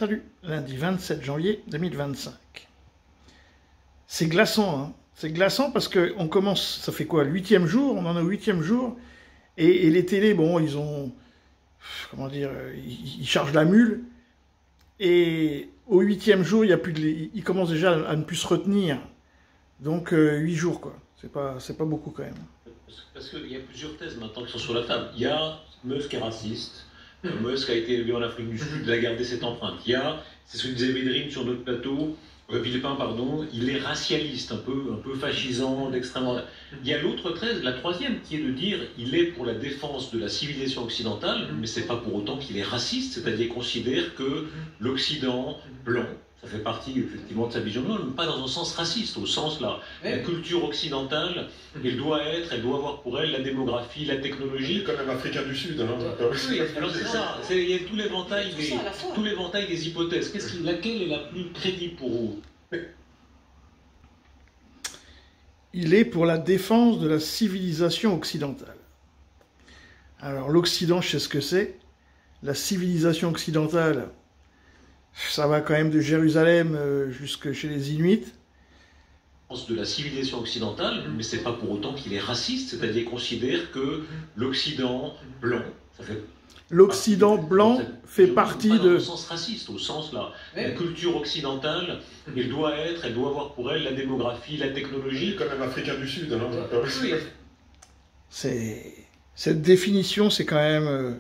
Salut, lundi 27 janvier 2025. C'est glaçant, hein. C'est glaçant parce qu'on commence, ça fait quoi, le 8e jour, on en est au 8e jour, et les télés, bon, ils ont, comment dire, ils chargent la mule, et au 8e jour, il y a plus de, ils commencent déjà à ne plus se retenir, donc 8 jours, quoi. C'est pas beaucoup quand même. Parce qu'il y a plusieurs thèses maintenant qui sont sur la table. Il y a Musk est raciste. Musk a été élevé en Afrique du Sud, il a gardé cette empreinte. Il y a, c'est ce que disait Védrine sur notre plateau, Villepin, pardon, il est racialiste, un peu fascisant, d'extrêmement... Il y a l'autre thèse, la troisième, qui est de dire il est pour la défense de la civilisation occidentale, mais c'est pas pour autant qu'il est raciste, c'est-à-dire qu'il considère que l'Occident blanc, ça fait partie effectivement de sa vision, mais pas dans un sens raciste, au sens là, la culture occidentale, elle doit avoir pour elle la démographie, la technologie. Il est quand même africain du Sud. Hein, oui, alors c'est ça, il y a tout l'éventail des hypothèses. Laquelle est la plus crédible pour vous? Il est pour la défense de la civilisation occidentale. Alors l'Occident, je sais ce que c'est. La civilisation occidentale, ça va quand même de Jérusalem jusque chez les Inuits. De la civilisation occidentale, mais c'est pas pour autant qu'il est raciste, c'est-à-dire qu'il considère que l'Occident blanc, ça fait... L'Occident blanc fait partie de... Pas dans le sens raciste, au sens là, la culture occidentale, elle doit avoir pour elle la démographie, la technologie. Il est quand même africain du Sud. Hein, oui. Cette définition, c'est quand même...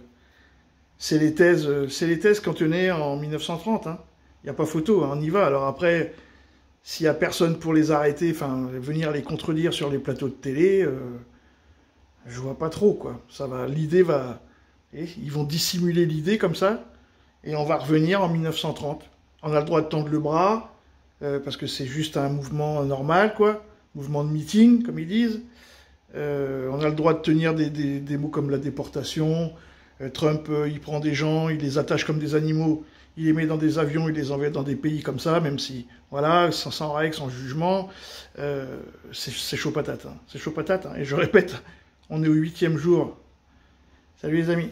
c'est les thèses qu'on tenait en 1930. Hein. Il n'y a pas photo, hein, on y va. Alors après, s'il n'y a personne pour les arrêter, enfin, venir les contredire sur les plateaux de télé, je vois pas trop, quoi. Ça va, l'idée va... Et ils vont dissimuler l'idée comme ça, et on va revenir en 1930. On a le droit de tendre le bras, parce que c'est juste un mouvement normal, quoi. Mouvement de meeting, comme ils disent. On a le droit de tenir des mots comme la déportation. Trump, il prend des gens, il les attache comme des animaux, il les met dans des avions, il les envoie dans des pays comme ça, même si, voilà, sans règle, sans jugement. C'est chaud patate, hein. C'est chaud patate, hein. Et je répète, on est au 8e jour. Salut les amis.